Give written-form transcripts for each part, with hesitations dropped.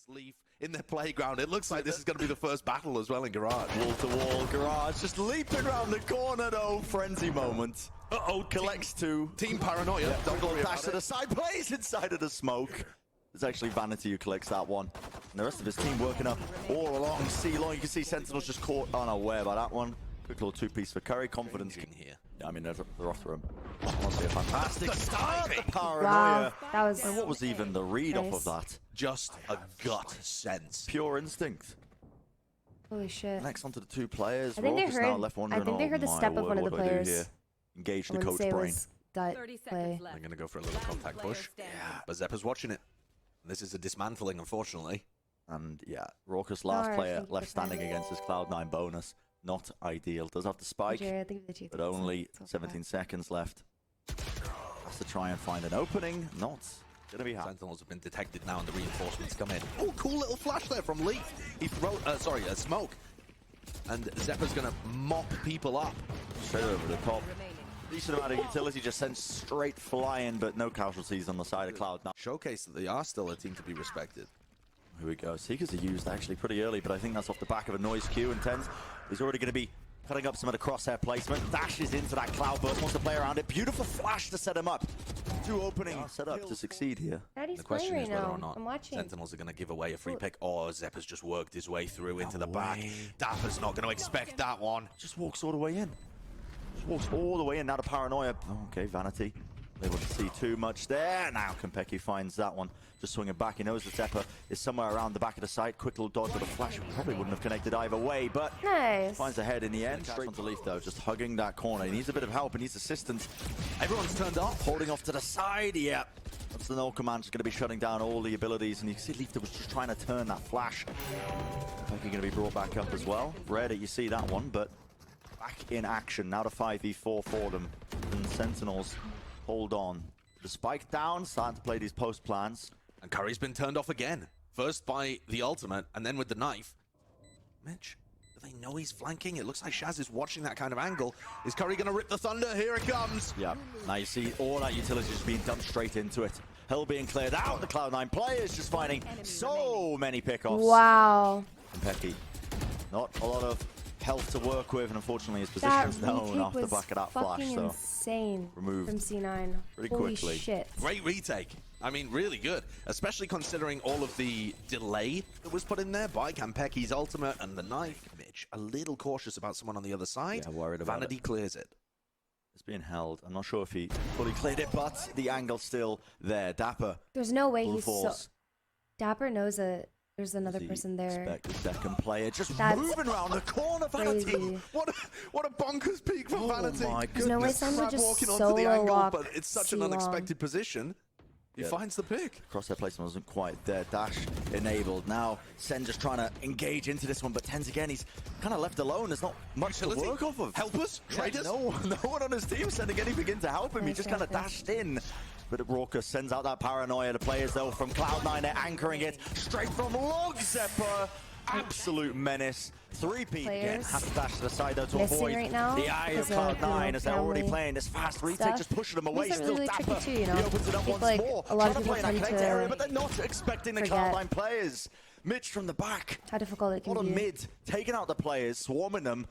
leaf in their playground. It looks like this is going to be the first battle as well in Garage. Wall-to-wall Garage just leaping around the corner though. Frenzy moment. Uh-oh, Collects two. Team Paranoia. Yeah, Don't worry dash about to it. the side, plays inside of the smoke. It's actually Vanity who collects that one. And the rest of his team working up all along C-Long. You can see Sentinels just caught unaware by that one. Quick little two-piece for Curry. Confidence in here. Yeah, I mean, they're off room. Honestly, a fantastic start. The Paranoia. Wow, that was. And what was even the read off of nice. that? Just a gut sense. Pure instinct. Holy shit. Next onto the two players. I think they Rorke is now heard. left I wondering, think they heard the "Oh my step of word, one of the what do I do players. here?" Engage I the wouldn't coach say it brain. was gut 30 play. seconds left. They're going to go for a little contact push. Yeah, but Zeppa's watching it. This is a dismantling, unfortunately. And yeah, Rorke's last No, I player think left we're standing fine. against his Cloud9 bonus. Not ideal. Does have the spike, Jared, I think the two but things. only It's all 17 seconds left. Has to try and find an opening. Not gonna be happening. Sentinels have been detected now and the reinforcements come in. Oh, cool little flash there from Leaf. He throw, smoke. And Zeppa's going to mop people up. Straight over the top. Decent amount of utility just sent straight flying, but no casualties on the side of Cloud9. Showcase that they are still a team to be respected. Here we go. Seekers are used actually pretty early, but I think that's off the back of a noise cue. And tenz is already going to be cutting up some of the crosshair placement. Dashes into that cloud burst, wants to play around it. Beautiful flash to set him up. Two openings set up to succeed here. Daddy's The question playing is right whether now. or not I'm watching. Sentinels are going to give away a free pick, or Zeppa's just worked his way through into the No back. way. Dapper's not going to expect that one. Just walks all the way in. Just walks all the way in. Now the Paranoia. Oh, okay, Vanity. Able to see too much there. Now Konpeki finds that one. Just swinging back. He knows that Zeppa is somewhere around the back of the site. Quick little dodge with a flash. Probably wouldn't have connected either way, but Nice. finds the head in the end. Straight onto Leaf though, just hugging that corner. He needs a bit of help. He needs assistance. Everyone's turned off. Holding off to the side. Yeah. That's the null command. Just going to be shutting down all the abilities. And you can see Leaf was just trying to turn that flash. Konpeki going to be brought back up as well. Rare that you see that one, but back in action. Now to 5v4 for them. And Sentinels hold on. The spike down, starting to play these post plans. And Curry's been turned off again. First by the ultimate, and then with the knife. Mitch, do they know he's flanking? It looks like Shaz is watching that kind of angle. Is Curry going to rip the thunder? Here it comes. Yeah, now you see all that utility just being dumped straight into it. Hell being cleared out. The Cloud9 players just finding so many pickoffs. Wow. Konpeki, not a lot of health to work with, and unfortunately his That position's known retake off the was back of that flash. fucking So insane removed from C9. pretty Holy quickly. shit. Great retake. I mean, really good. Especially considering all of the delay that was put in there by Konpeki's ultimate and the knife. Mitch, a little cautious about someone on the other side. Yeah, worried about Vanity it. clears it. It's being held. I'm not sure if he fully cleared it, but the angle's still there. Dapr. There's no way Blue he's so. Force. Dapper knows that there's another Does he person there. expect the second player just That's moving around the corner. Vanity. Crazy. What a bonkers peak from Oh Vanity. my There's no way goodness. Simon would Crab just walking onto solo the angle, walk but it's such an C-long. unexpected position. He Yeah. finds the pick. Crosshair placement wasn't quite there. Dash enabled. Now Sen just trying to engage into this one, but tenz again. He's kind of left alone. There's not much Utility? to work off of. Helpers? Yeah, Traders? no one on his team sending anything in to help him. He Nice just kind of effort. dashed in. But Rorke sends out that Paranoia. The players though from Cloud9 are anchoring it straight from Log Zeppa. Absolute menace. 3-peat again. Players Has to dash to the side though to missing avoid right now the eye of because of, Cloud9 as they're already family playing this fast retake, stuff. just pushing them away. Makes it Still really tricky Dapper. too, you know? He opens it up I think, once like, more. a lot of Trying to play people in that tend connect to area, but they're not expecting the forget Cloud9 players. Mitch from the back. How difficult it can What a be. mid. Taking out the players, swarming them.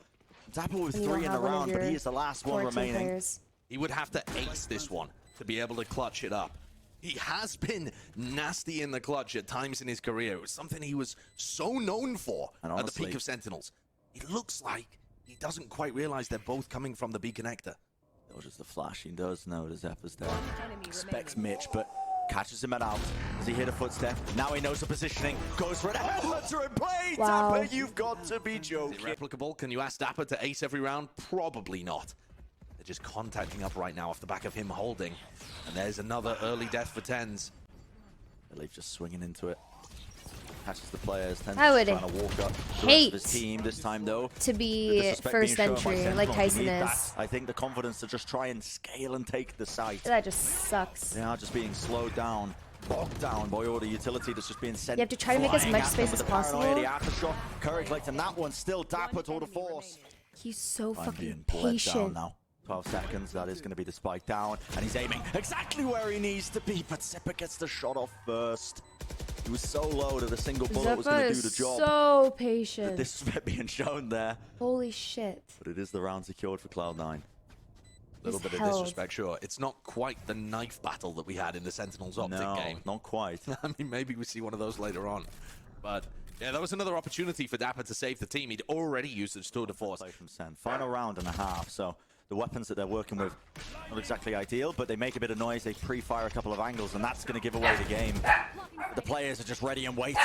Dapper with when you 3 don't in the have one of round, but your he is the last one core team remaining. players. He would have to ace this one to be able to clutch it up. He has been nasty in the clutch at times in his career. It was something he was so known for And at the honestly- peak of Sentinels. It looks like he doesn't quite realize they're both coming from the B connector. Or just the flash. He does know the Zeppa's there. Expects Mitch, but catches him out. Does he hit a footstep? Now he knows the positioning. Goes for it. Helmets are in play! Wow. Dapper, you've got to be Is it joking. replicable? Can you ask Dapper to ace every round? Probably not. They're just contacting up right now off the back of him holding. And there's another early death for tenz. Leaf just swinging into it. Catches the players. Tenz I would trying to walk up the rest hate of his team this time though. To The be disrespect first being shown by entry like Sentinels. Tyson You need that, is. I think the confidence to just try and scale and take the site. That just sucks. They are just being slowed down, bogged down by all the utility that's just being sent. You have to try to make as flying much at space them with as the Paranoia, possible. The aftershock. Curry collecting that one. Still Dapper tour de force. He's so I'm fucking being bled down patient. now. 12 seconds. That is going to be the spike down, and he's aiming exactly where he needs to be. But Zeppa gets the shot off first. He was so low that a single bullet was going to do the job. So patient. The disrespect being shown there. Holy shit. But it is the round secured for Cloud9. A little bit of disrespect, sure. It's not quite the knife battle that we had in the Sentinels optic game. No, not quite. I mean, maybe we see one of those later on. But yeah, that was another opportunity for dapr to save the team. He'd already used his tour de force. Play from Sen. Final round and a half, so the weapons that they're working with not exactly ideal, but they make a bit of noise. They pre-fire a couple of angles, and that's going to give away the game. The players are just ready and waiting.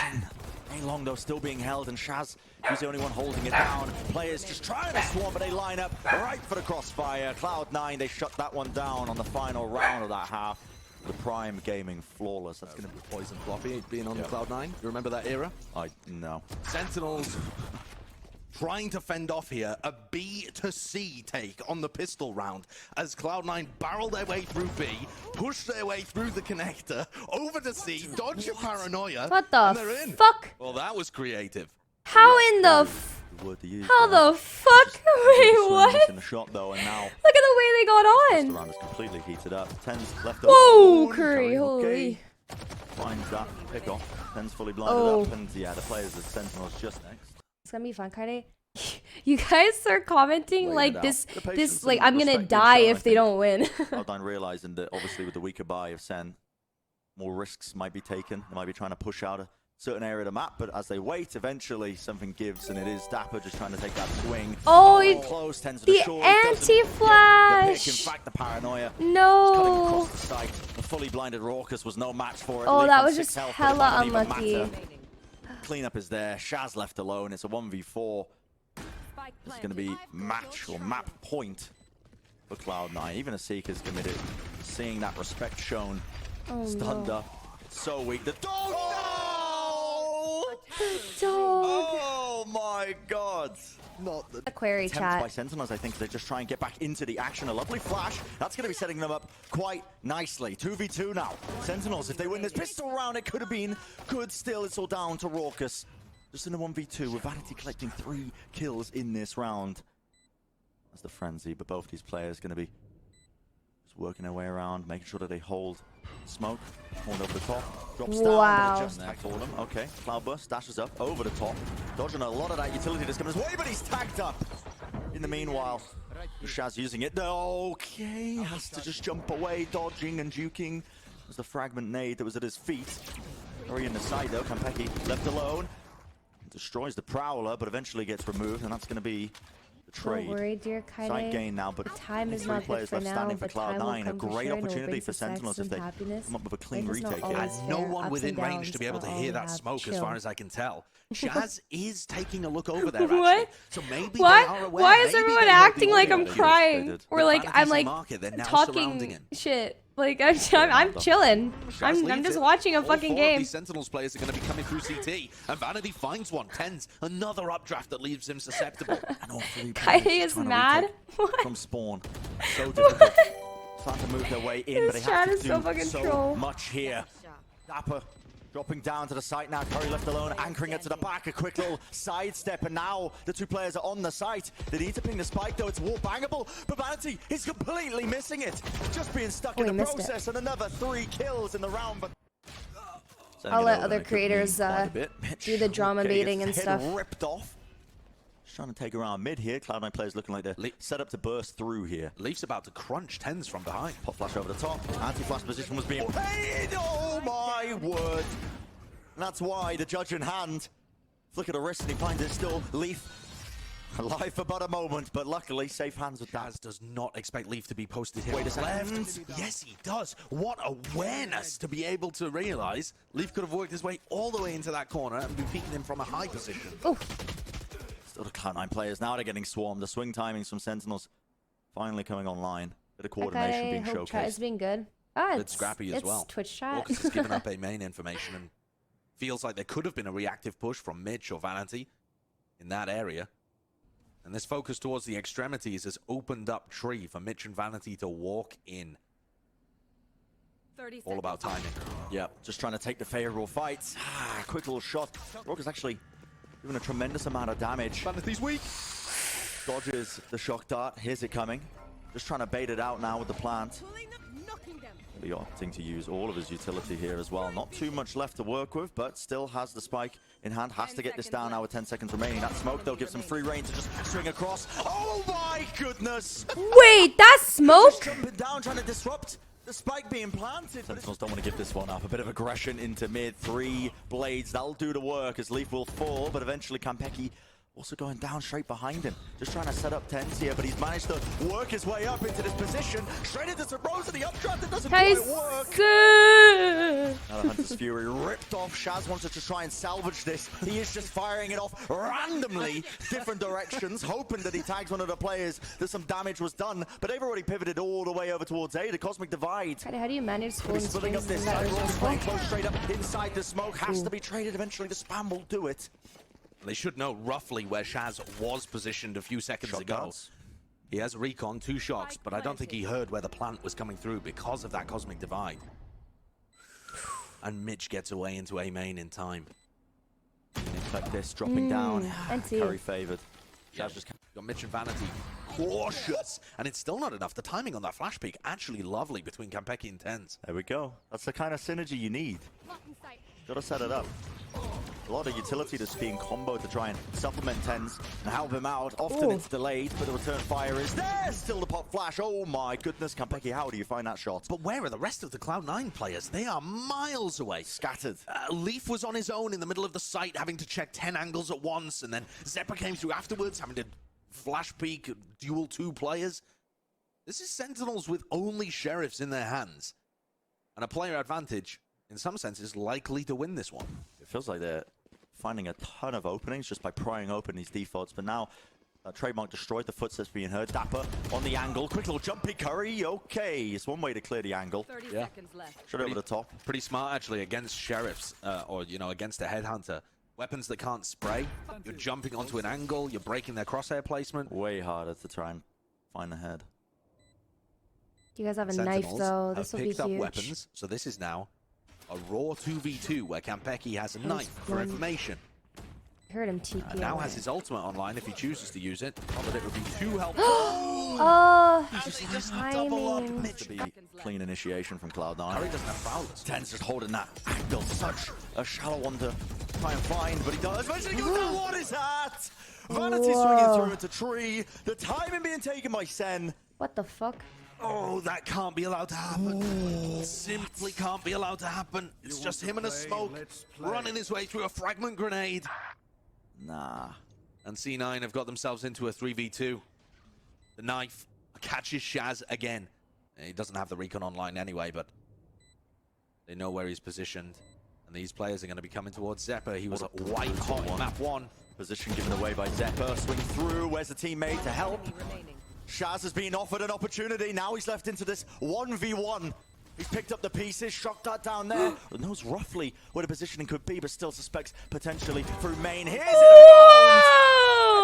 A long, though, still being held, and Shaz, who's the only one holding it down. Players just trying to swarm, but they line up right for the crossfire. Cloud9, they shut that one down on the final round of that half. The Prime Gaming flawless. That's going to be Poison Floppy being on the Cloud9. You remember that era? no. Sentinels trying to fend off here a B to C take on the pistol round as Cloud9 barrel their way through B, push their way through the connector, over to C, dodge your paranoia, What and the they're in. fuck? Well, that was creative. How in the how the fuck? Wait, what? In the shot though, and now Look at the way they got the on. round is completely heated up. Tenz left Whoa, over. Curry, holy. Finds that pick off. Tenz fully blinded Oh. up, and yeah, the players of Sentinels just next. It's gonna be fun, KYEDAE. You guys are commenting Laying like it out. this, The patience like and I'm gonna respect being die shown, I if they think. don't win. Cloud9 realizing that obviously with the weaker buy of Sen, more risks might be taken. They might be trying to push out a certain area of the map, but as they wait, eventually something gives, and it is dapr just trying to take that swing. Oh, Close, Tenz the the shore. Doesn't get the pick. anti-flash. In fact, the paranoia. No. Cutting across the sight. The fully blinded Raucus was no match for it. Oh, Leaf that on was 6 just health, but it hella doesn't even unlucky. matter. Cleanup is there. Shaz left alone. It's a 1v4. It's going to be match or map point for Cloud9. Even a Seeker's committed. Seeing that respect shown. Oh, Stunned no. up. So weak. The dog! No! Dog. Oh my god! Not the A query attempts chat. by Sentinels. I think they just try and get back into the action. A lovely flash. That's going to be setting them up quite nicely. 2v2 now. Sentinels, if they win this pistol round, it could have been good. Still, it's all down to Raucus. Just in a 1v2 with Vanity collecting 3 kills in this round. That's the frenzy, but both these players going to be just working their way around, making sure that they hold smoke. Hold over the top. Drops down, Wow. but it just tagged for them. Okay, Cloudburst dashes up over the top. Dodging a lot of that utility that's coming his way, but he's tagged up. In the meanwhile, Shaz using it. Okay, has to just jump away, dodging and juking. There's the fragment nade that was at his feet. Very in the side though, Kampeki left alone. Destroys the Prowler, but eventually gets removed, and that's going to be the trade. Don't worry, dear Side KYEDAE. gain now, but The time is three not good players for left now, standing for but time will Cloud9. A come for great sure, and it will opportunity bring for success Sentinels if and they happiness. come up with a clean Life is not retake here. always And no fair, one ups within and range downs to be able are to all hear we that have. smoke, as Chill. far as I can tell. Shaz is taking a look over there, What? actually. So maybe What? they are aware. Why is Maybe everyone they know the acting like I'm audio. crying? did. Or The like Fantasy I'm like market, they're now surrounding talking him. shit. Like I'm chilling. Shaz I'm leads just it. watching a All fucking 4 of game. these Sentinels players are going to be coming through CT, and Vanity finds one. Tenz, another updraft that leaves him susceptible. And all 3 KYEDAE players is trying to mad? retake What? from spawn. So difficult. Trying to move their way in, but they This have chat to is so do fucking so troll. much here. dapr dropping down to the site now. Curry left alone, anchoring it to the back. A quick little sidestep, and now the 2 players are on the site. They need to ping the spike, though. It's wall bangable, but Vanity is completely missing it. Just being stuck Oh, in he the missed it. process, and another 3 kills in the round. But I'll let other creators do the drama baiting and stuff. Ripped off. Just trying to take around mid here. Cloud9 players looking like they're set up to burst through here. Leaf's about to crunch Tenz from behind. Pop flash over the top. Anti-flash position was being paid. Oh my word. And that's why the judge in hand. Flick at the wrist and he finds it still. Leaf alive for but a moment, but luckily safe hands with that. Shaz does not expect Leaf to be posted here. Wait a second. Left. Yes, he does. What awareness to be able to realize Leaf could have worked his way all the way into that corner and be peeking him from a high position. Oh, Still the Cloud9 players. Now they're getting swarmed. The swing timings from Sentinels finally coming online. Bit of coordination being hope chat is showcased. being good. Ah, It's scrappy as it's well. Twitch chat. Raucus has given up a main information and feels like there could have been a reactive push from Mitch or Vanity in that area. And this focus towards the extremities has opened up tree for Mitch and Vanity to walk in. All about timing. Yeah, just trying to take the favorable fights. Quick little shot. Raucus actually doing a tremendous amount of damage. Vanity's weak. Dodges the shock dart. Here's it coming. Just trying to bait it out now with the plant. Be opting to use all of his utility here as well. Not too much left to work with, but still has the spike in hand. Has to get this down now with 10 seconds remaining. That smoke, though, gives him free reign to just swing across. Oh my goodness! Wait, that's smoke? Jumping down, trying to disrupt the spike being planted. Sentinels don't want to give this one up. A bit of aggression into mid. 3 blades, that'll do the work as Leaf will fall, but eventually KyPEKI also going down straight behind him. Just trying to set up tenz here, but he's managed to work his way up into this position. Straight into subroza, the updraft, it doesn't quite work. Another Hunter's Fury ripped off. Shaz wants to try and salvage this. He is just firing it off randomly, different directions, hoping that he tags one of the players, that some damage was done. But they've already pivoted all the way over towards A, the Cosmic Divide. How do you manage schooling Splitting up this side, playing close straight up inside the smoke. Has to be traded eventually. The spam will do it. They should know roughly where Shaz was positioned a few seconds ago. He has recon, 2 shots, but I don't think he heard where the plant was coming through because of that Cosmic Divide. And Mitch gets away into A main in time. Like this, dropping down. Curry favored. Shaz just got Mitch and Vanity cautious, and it's still not enough. The timing on that flash peek actually lovely between KyPEKI and tenz. There we go. That's the kind of synergy you need. Gotta set it up. A lot of utility that's being comboed to try and supplement tenz and help him out. Often it's delayed, but the return fire is there. Still the pop flash. Oh my goodness, KyPEKI, how do you find that shot? But where are the rest of the Cloud9 players? They are miles away. Scattered. Leaf was on his own in the middle of the site, having to check 10 angles at once, and then Zephyr came through afterwards, having to flash peek, duel 2 players. This is Sentinels with only sheriffs in their hands. And a player advantage, in some senses, likely to win this one. It feels like they're finding a ton of openings just by prying open these defaults, but now Trademark destroyed, the footsteps being heard. dapr on the angle, quick little jumpy Curry. Okay, it's one way to clear the angle. 30 seconds left. Straight over the top. Pretty smart actually against sheriffs, or you know, against a headhunter. Weapons that can't spray. You're jumping onto an angle. You're breaking their crosshair placement. Way harder to try and find the head. Do you guys have a Sentinels knife though? This have will be picked up huge. weapons, so this is now a raw 2v2 where KyPEKI has a knife for information. I heard him TP. Now has his ultimate online if he chooses to use it. Not that it would be too helpful. Oh, Timing. To be clean initiation from Cloud9. Curry doesn't have fouls. tenz just holding that angle. Such a shallow one to try and find, but he does. What is that? Vanity swinging through into tree. The timing being taken by Sen. what the fuck? Oh, that can't be allowed to happen. Simply can't be allowed to happen. It's just him and a smoke running his way through a fragment grenade. Nah. And C9 have got themselves into a 3v2. The knife catches Shaz again. He doesn't have the recon online anyway, but they know where he's positioned. And these players are going to be coming towards Zephyr. He was white hot in map 1. Position given away by Zephyr. Swing through. Where's the teammate to help? Shaz has been offered an opportunity. Now he's left into this 1v1. He's picked up the pieces, shot that down there. Knows roughly where the positioning could be, but still suspects potentially through main. Here's it!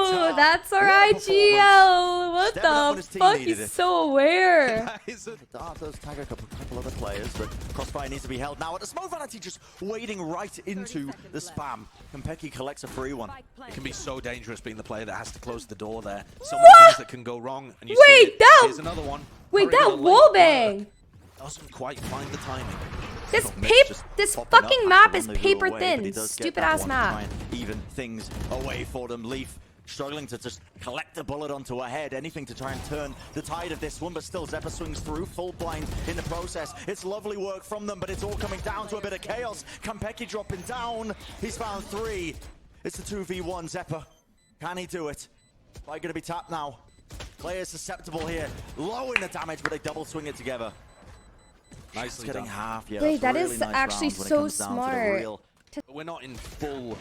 Oh, that's our IGL. What the fuck? He's so aware. Dart does tag a couple other players, but Crossfire needs to be held now. At the smoke, Vanity just wading right into the spam. KyPEKI collects a free one. It can be so dangerous being the player that has to close the door there. So many things that can go wrong. And you see it. Here's another one. Wait, that wallbang. Doesn't quite find the timing. This fucking map is paper thin. Stupid ass map. Even things away for them. Leaf struggling to just collect the bullet onto her head. Anything to try and turn the tide of this one, but still Zephyr swings through, full blind in the process. It's lovely work from them, but it's all coming down to a bit of chaos. KyPEKI dropping down. He's found 3. It's the 2v1. Zephyr, can he do it? Fight gonna be tapped now. Players susceptible here. Low in the damage, but they double swing it together. Nicely getting done. half. Yeah, wait, that really is nice actually rounds when it so comes down to the smart. real. But we're not in full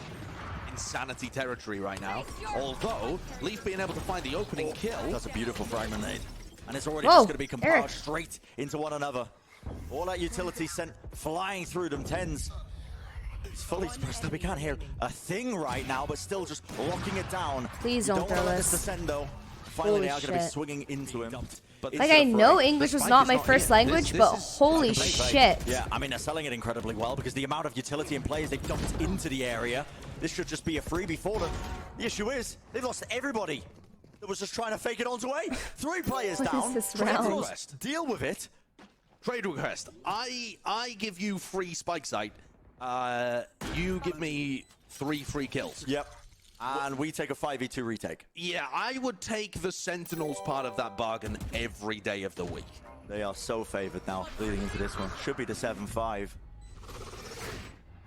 insanity territory right now. Although, Leaf being able to find the opening kill. That's a beautiful fragment nade. And it's already just going to be compiled straight into one another. All that utility sent flying through them. tenz. He's fully suppressed up. We can't hear a thing right now, but still just locking it down. Please don't throw this. Descend, though. Finally, they are going to be swinging into him. But like, I know English was not my first language, but holy shit. Yeah, I mean, they're selling it incredibly well because the amount of utility and players they've dumped into the area, this should just be a freebie for them. The issue is, they've lost everybody. that was just trying to fake it onto A. 3 players What down. is this Trade round? request. Deal with it. Trade request. I give you free spike site. You give me 3 free kills. Yep. And we take a 5v2 retake. Yeah, I would take the Sentinels part of that bargain every day of the week. They are so favored now, leading into this one. Should be the 7-5.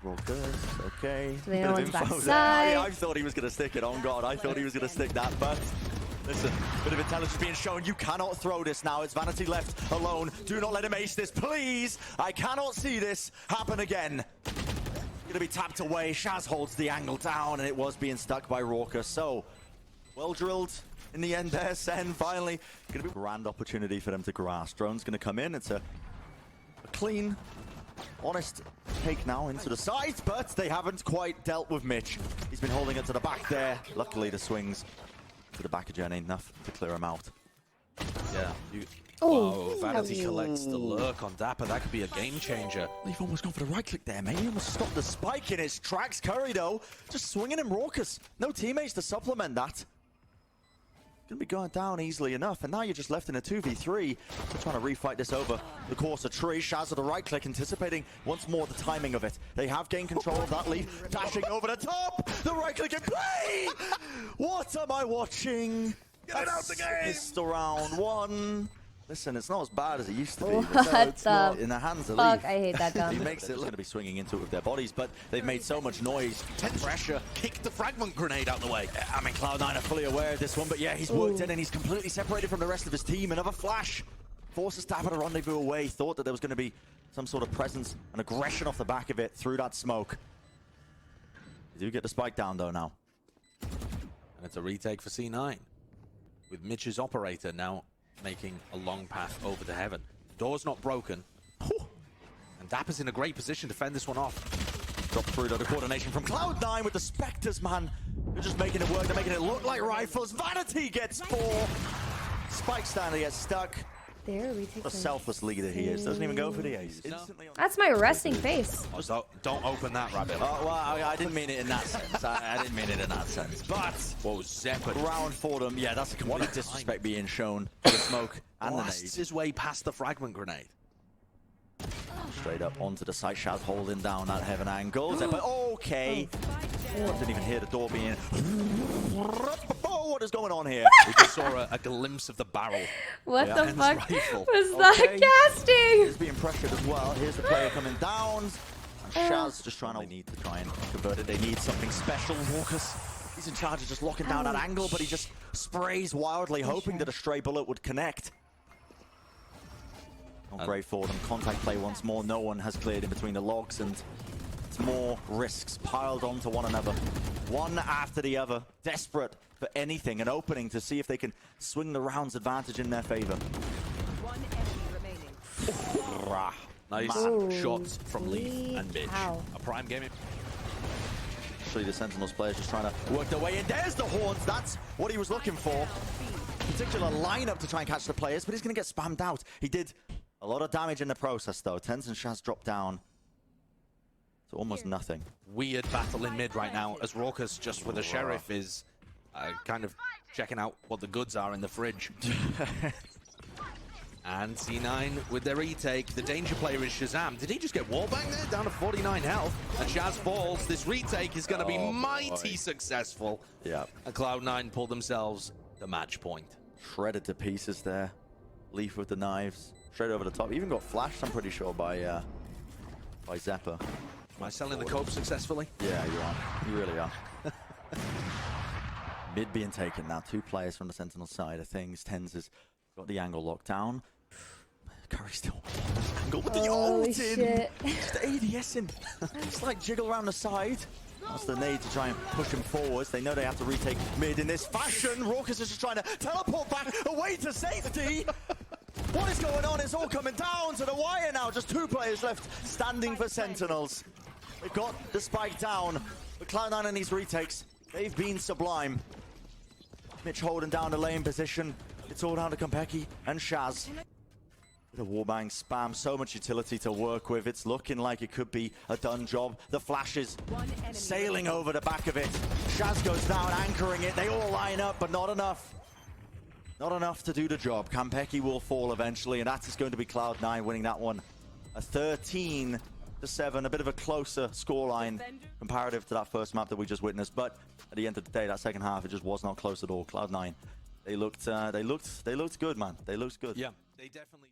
Roll good. Okay. Do they know one's there. backside? I thought he was going to stick it. On God, I thought he was going to stick that, but listen, bit of intelligence being shown. You cannot throw this now. It's Vanity left alone. Do not let him ace this, please. I cannot see this happen again. Going to be tapped away. Shaz holds the angle down, and it was being stuck by Raucus. So, well drilled in the end there. Sen finally going to be a grand opportunity for them to grasp. Drone's going to come in. It's a clean, honest take now into the side, but they haven't quite dealt with Mitch. He's been holding it to the back there. Luckily, the swings to the back of Jen ain't enough to clear him out. Yeah. Oh, Vanity collects the lurk on dapr. That could be a game changer. They've almost gone for the right click there, mate. He almost stopped the spike in his tracks. Curry, though, just swinging him Raucus. No teammates to supplement that. Gonna be going down easily enough, and now you're just left in a 2v3. They're trying to refight this over the course of tree. Shaz with the right click, anticipating once more the timing of it. They have gained control of that lead, dashing over the top. The right click in play. What am I watching? Get it out the game. Pistol round 1. Listen, it's not as bad as it used to be. What But no, it's the not. In the hands of fuck? Leaf. I hate that gun. He makes it look going to be swinging into it with their bodies, but they've made so much noise. Tenz pressure. Kick the fragment grenade out the way. I mean, Cloud9 are fully aware of this one, but yeah, he's worked in and he's completely separated from the rest of his team. Another flash forces dapr to rendezvous away. Thought that there was going to be some sort of presence and aggression off the back of it through that smoke. They do get the spike down though now. And it's a retake for C9. With Mitch's operator now making a long path over to heaven. Door's not broken. And dapr's in a great position to fend this one off. Drop through to the coordination from Cloud9 with the Spectres, man. They're just making it work. They're making it look like rifles. Vanity gets 4. Spike Stanley gets stuck. There, we take What a selfless leader he is. Doesn't even go for the ace. Instantly on. That's my resting face. So don't open that rabbit. Well, I didn't mean it in that sense. I didn't mean it in that sense. But Whoa, Zephyr round for them. Yeah, that's a complete disrespect being shown for the smoke and the blasts nade. his way past the fragment grenade. Straight up onto the site. Shaz holding down that heaven angle. But okay. Didn't even hear the door being. What is going on here? We just saw a glimpse of the barrel. What Yeah. the Tenz fuck rifle. was that Okay. casting? He's being pressured as well. Here's the player coming down. And Shaz just trying to need to try and convert it. They need something special. Raucus, he's in charge of just locking down that angle, but he just sprays wildly, hoping that a stray bullet would connect. Not great for them. Contact play once more. No one has cleared in between the logs, and it's more risks piled onto one another. One after the other. Desperate for anything, an opening to see if they can swing the round's advantage in their favor. One enemy remaining. Nice Ooh, shots from Leaf and Mitch. ow. A prime game. Actually, the Sentinels players just trying to work their way in. There's the horns. That's what he was looking for. Particular lineup to try and catch the players, but he's going to get spammed out. He did a lot of damage in the process, though. Tenz and Shaz dropped down to almost nothing. Weird battle in mid right now as Raucus, just with a sheriff, is kind of checking out what the goods are in the fridge. And C9 with their retake. The danger player is Shahzam. Did he just get wallbanged there? Down to 49 health. And Shaz falls. This retake is going to be mighty successful. Yeah. And Cloud9 pull themselves the match point. Shredded to pieces there. Leaf with the knives. Straight over the top. Even got flashed, I'm pretty sure, by Zephyr. Am I selling the cope successfully? Yeah, you are. You really are. Mid being taken now. 2 players from the Sentinel side of things. Tenz has got the angle locked down. Curry still on this angle with the Holy ult in. shit. Just the ADS in. Slight jiggle around the side. That's the nade to try and push him forwards. They know they have to retake mid in this fashion. Raucus is just trying to teleport back away to safety. What is going on? It's all coming down to the wire now. Just 2 players left standing for Sentinels. They've got the spike down. But Cloud9 in these retakes, they've been sublime. Mitch holding down the lane position. It's all down to Kompeki and Shaz. The warbang spam, so much utility to work with. It's looking like it could be a done job. The flashes sailing over the back of it. Shaz goes down, anchoring it. They all line up, but not enough. Not enough to do the job. Kampeki will fall eventually, and that is going to be Cloud9 winning that one. A 13-7, a bit of a closer scoreline comparative to that first map that we just witnessed. But at the end of the day, that second half, it just was not close at all. Cloud9, they looked good, man. They looked good. Yeah, they definitely.